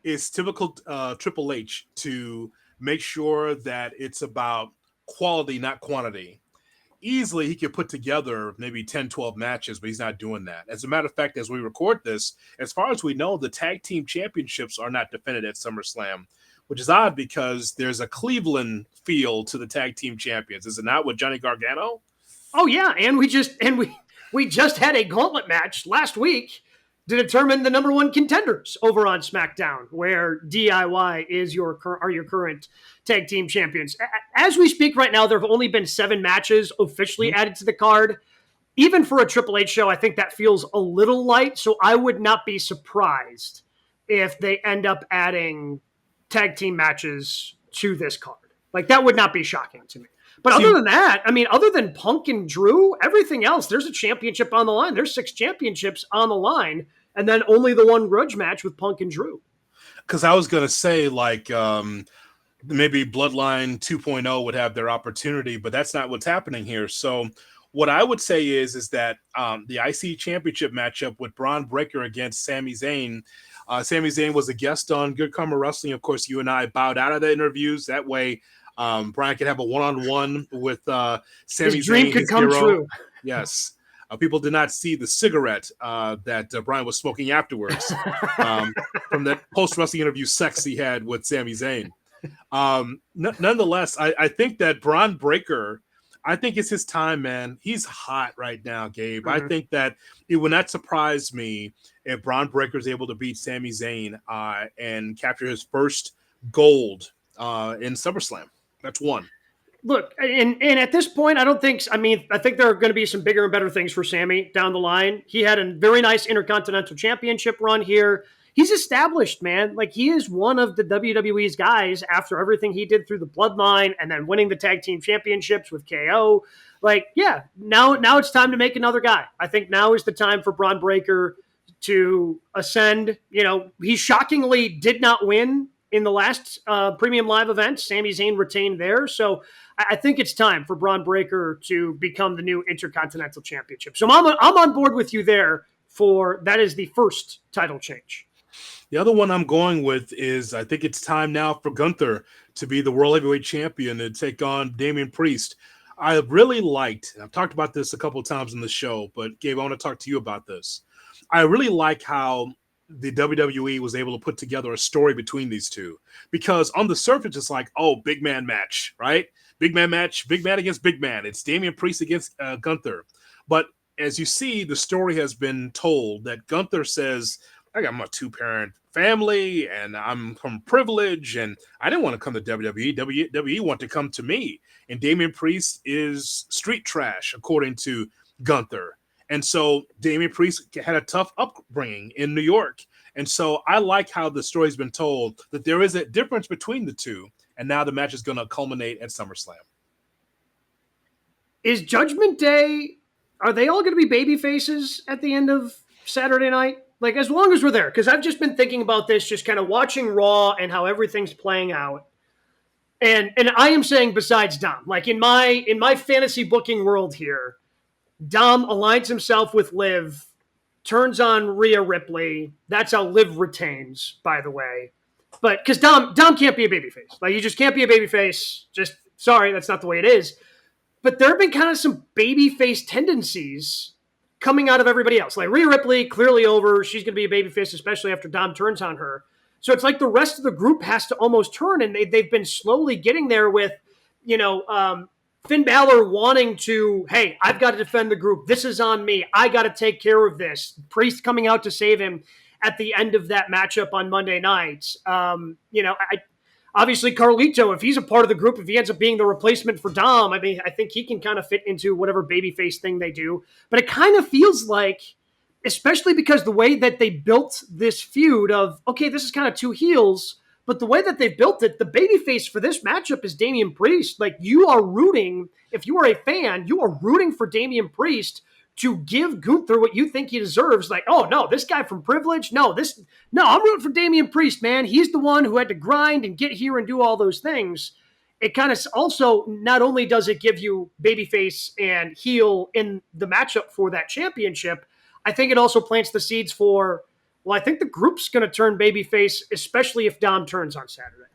it's typical Triple H to make sure that it's about quality, not quantity. Easily, he could put together maybe 10, 12 matches, but he's not doing that. As a matter of fact, as we record this, as far as we know, the tag team championships are not defended at SummerSlam, which is odd because there's a Cleveland feel to the tag team champions. Is it not with Johnny Gargano? Oh yeah, and we just had a gauntlet match last week to determine the number one contenders over on SmackDown, where DIY is your current tag team champions. As we speak right now, there have only been 7 matches officially added to the card. Even for a Triple H show, I think that feels a little light. So I would not be surprised if they end up adding tag team matches to this card. Like, that would not be shocking to me. But other than that, I mean, other than Punk and Drew, everything else, there's a championship on the line. There's 6 championships on the line, and then only the one grudge match with Punk and Drew. Because I was going to say, like, maybe Bloodline 2.0 would have their opportunity, but that's not what's happening here. So what I would say is that the IC Championship matchup with Braun Breaker against Sami Zayn. Sami Zayn was a guest on Good Karma Wrestling. Of course, you and I bowed out of the interviews. That way, Brian could have a one-on-one with Sami Zayn. His dream could come true. Yes. People did not see the cigarette that Brian was smoking afterwards from that post-wrestling interview sex he had with Sami Zayn. Nonetheless, I think that Braun Breaker, I think it's his time, man. He's hot right now, Gabe. Mm-hmm. I think that it would not surprise me if Braun Breaker is able to beat Sami Zayn and capture his first gold in SummerSlam. That's one. Look, and at this point, I think there are going to be some bigger and better things for Sami down the line. He had a very nice Intercontinental Championship run here. He's established, man. Like, he is one of the WWE's guys after everything he did through the Bloodline and then winning the Tag Team Championships with KO. Like, yeah, now it's time to make another guy. I think now is the time for Braun Breaker to ascend. You know, he shockingly did not win in the last Premium Live event. Sami Zayn retained there. So I think it's time for Braun Breaker to become the new Intercontinental Championship. So I'm on board with you there for that is the first title change. The other one I'm going with is I think it's time now for Gunther to be the World Heavyweight Champion and take on Damian Priest. I really liked, and I've talked about this a couple of times in the show, but Gabe, I want to talk to you about this. I really like how the WWE was able to put together a story between these two, because on the surface, it's like, oh, big man match, right? Big man match, big man against big man. It's Damian Priest against Gunther. But as you see, the story has been told that Gunther says, I got my 2-parent family and I'm from privilege and I didn't want to come to WWE. WWE wanted to come to me. And Damian Priest is street trash, according to Gunther. And so Damian Priest had a tough upbringing in New York. And so I like how the story's been told, that there is a difference between the two. And now the match is going to culminate at SummerSlam. Is Judgment Day, are they all going to be baby faces at the end of Saturday night? Like, as long as we're there, because I've just been thinking about this, just kind of watching Raw and how everything's playing out. And I am saying besides Dom, like in my fantasy booking world here, Dom aligns himself with Liv, turns on Rhea Ripley. That's how Liv retains, by the way. But because Dom can't be a babyface. Like, you just can't be a babyface. Just, sorry, that's not the way it is. But there have been kind of some babyface tendencies coming out of everybody else. Like Rhea Ripley, clearly over. She's going to be a babyface, especially after Dom turns on her. So it's like the rest of the group has to almost turn, and they've been slowly getting there with, Finn Balor wanting to, hey, I've got to defend the group. This is on me. I got to take care of this. Priest coming out to save him at the end of that matchup on Monday night. Obviously Carlito, if he's a part of the group, if he ends up being the replacement for Dom, I mean, I think he can kind of fit into whatever babyface thing they do. But it kind of feels like, especially because the way that they built this feud of, okay, this is kind of two heels, but the way that they've built it, the babyface for this matchup is Damian Priest. Like, you are rooting, if you are a fan, you are rooting for Damian Priest to give Gunther what you think he deserves. Like, oh, no, this guy from privilege? No, I'm rooting for Damian Priest, man. He's the one who had to grind and get here and do all those things. It kind of also, not only does it give you babyface and heel in the matchup for that championship, I think it also plants the seeds for Well, I think the group's going to turn babyface, especially if Dom turns on Saturday.